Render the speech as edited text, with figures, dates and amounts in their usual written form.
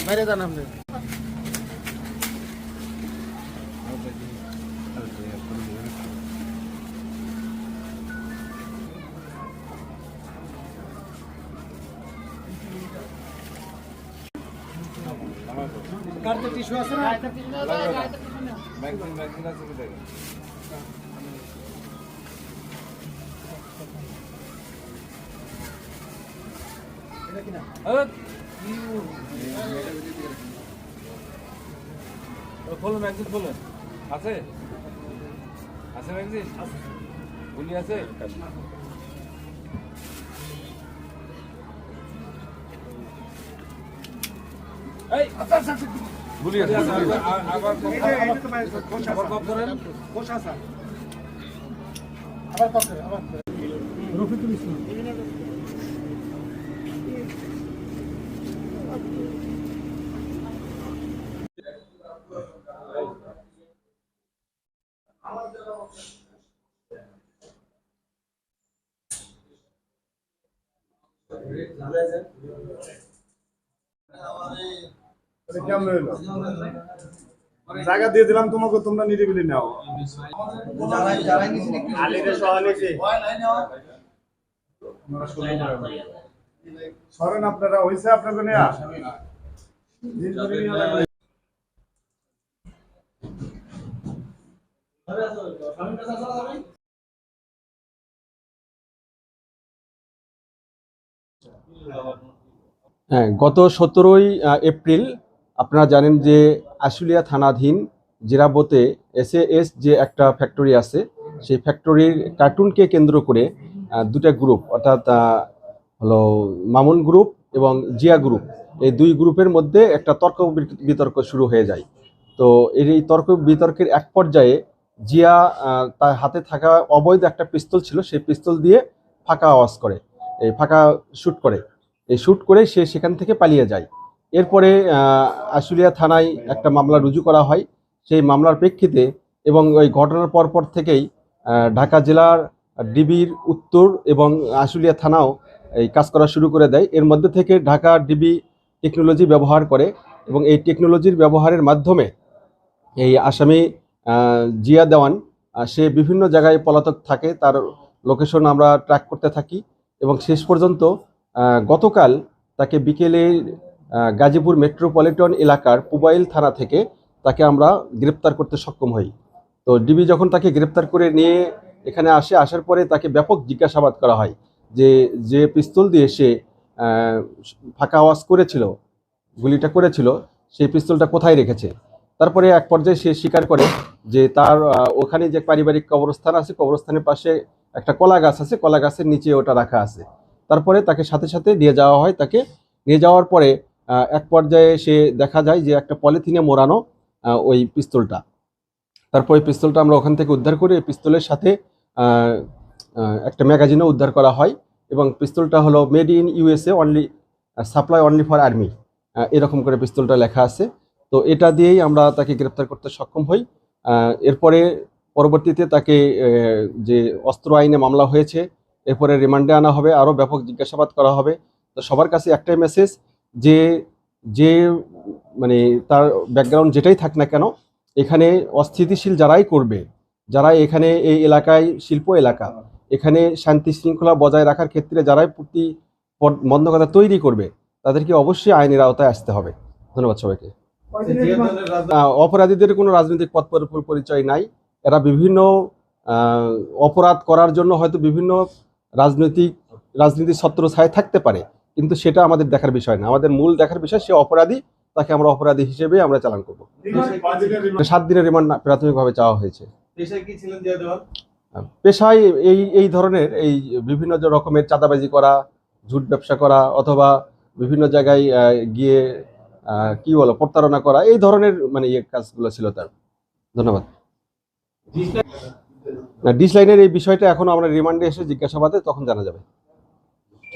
বাইরে যান আপনি। টিস্যু আছে না? খোলো ম্যাগজিন খোলো। আছে আছে ম্যাগজিন গুলি আছে। এই আচ্ছা আচ্ছা গুলি আছে। আবার কপ ধরেন। কোষা স্যার আবার কপ ধরেন। আবার রফিকুল ইসলাম। জায়গা দিয়ে দিলাম তোমাকে, তোমরা নিরিবিলি নাও। সরেন আপনারা, হয়েছে আপনাকে নেয়া। হ্যাঁ, গত 17ই এপ্রিল আপনারা জানেন যে আশুলিয়া থানাধীন জিরাবোতে SAS যে একটা ফ্যাক্টরি আছে, সেই ফ্যাক্টরির কার্টুনকে কেন্দ্র করে দুটা গ্রুপ, অর্থাৎ হলো মামুন গ্রুপ এবং জিয়া গ্রুপ, এই দুই গ্রুপের মধ্যে একটা তর্ক বিতর্ক শুরু হয়ে যায়। তো এই তর্ক বিতর্কের এক পর্যায়ে জিয়া তার হাতে থাকা অবৈধ একটা পিস্তল ছিল, সেই পিস্তল দিয়ে ফাঁকা আওয়াজ করে, এই ফাঁকা শ্যুট করে, এই শ্যুট করে সে সেখান থেকে পালিয়ে যায়। এরপরে আশুলিয়া থানায় একটা মামলা রুজু করা হয়। সেই মামলার প্রেক্ষিতে এবং ওই ঘটনার পরপর থেকেই ঢাকা জেলার ডিবির উত্তর এবং আশুলিয়া থানাও এই কাজ করা শুরু করে দেয়। এর মধ্যে থেকে ঢাকা ডিবি টেকনোলজি ব্যবহার করে এবং এই টেকনোলজির ব্যবহারের মাধ্যমে এই আসামি জিয়া দেওয়ান সে বিভিন্ন জায়গায় পলাতক থাকে, তার লোকেশন আমরা ট্র্যাক করতে থাকি এবং শেষ পর্যন্ত গতকাল তাকে বিকেলে গাজীপুর মেট্রোপলিটন এলাকার পুবাইল থানা থেকে তাকে আমরা গ্রেপ্তার করতে সক্ষম হই। তো ডিবি যখন তাকে গ্রেপ্তার করে নিয়ে এখানে আসার পরে তাকে ব্যাপক জিজ্ঞাসাবাদ করা হয় যে পিস্তল দিয়ে সে ফাঁকা আওয়াজ করেছিল, গুলিটা করেছিল, সেই পিস্তলটা কোথায় রেখেছে। তারপরে এক পর্যায়ে সে স্বীকার করে যে তার ওখানে যে পারিবারিক কবরস্থান আছে, কবরস্থানের পাশে একটা কলা গাছ আছে, কলা গাছের নিচে ওটা রাখা আছে। তারপরে তাকে সাথে সাথে নিয়ে যাওয়া হয়। তাকে নিয়ে যাওয়ার পরে এক পর্যায়ে সে দেখা যায় যে একটা পলিথিনে মোড়ানো ওই পিস্তলটা। তারপর ওই পিস্তলটা আমরা ওখান থেকে উদ্ধার করে এই পিস্তলের সাথে একটা ম্যাগাজিনও উদ্ধার করা হয় এবং পিস্তলটা হলো made in USA only, supply only for army, এরকম করে পিস্তলটা লেখা আছে। তো এটা দিয়েই আমরা তাকে গ্রেপ্তার করতে সক্ষম হই। এরপরে পরবর্তীতে তাকে যে অস্ত্র আইনে মামলা হয়েছে, এরপরে রিমান্ডে আনা হবে, আরও ব্যাপক জিজ্ঞাসাবাদ করা হবে। তো সবার কাছে একটাই মেসেজ যে যে মানে তার ব্যাকগ্রাউন্ড যেটাই থাক না কেন, এখানে অস্থিতিশীল যারাই করবে, যারা এখানে এই এলাকায় শিল্প এলাকা, এখানে শান্তি শৃঙ্খলা বজায় রাখার ক্ষেত্রে যারাই প্রতিবন্ধকতা তৈরি করবে, তাদেরকে অবশ্যই আইনের আওতায় আসতে হবে। ধন্যবাদ সবাইকে। অপরাধীদের কোনো রাজনৈতিক পথ পরিচয় নাই। এরা বিভিন্ন অপরাধ করার জন্য হয়তো বিভিন্ন রাজনীতির ছত্রছায়া থাকতে পারে, কিন্তু সেটা আমাদের দেখার বিষয় না। আমাদের মূল দেখার বিষয় সে অপরাধী, তাকে আমরা অপরাধী হিসেবে আমরা চালান করব। 7 দিনের রিমান্ড প্রাথমিকভাবে চাওয়া হয়েছে। পেশায় এই ধরনের এই বিভিন্ন রকমের চাঁদাবাজি করা, ঝুট ব্যবসা করা, অথবা বিভিন্ন জায়গায় গিয়ে কি বলো প্রতারণা করা, এই ধরনের মানে কাজগুলো ছিল তার। ধন্যবাদ। ডিস লাইনের এই বিষয়টা এখনো আমরা রিমান্ডে এসে জিজ্ঞাসাবাদে তখন জানা যাবে।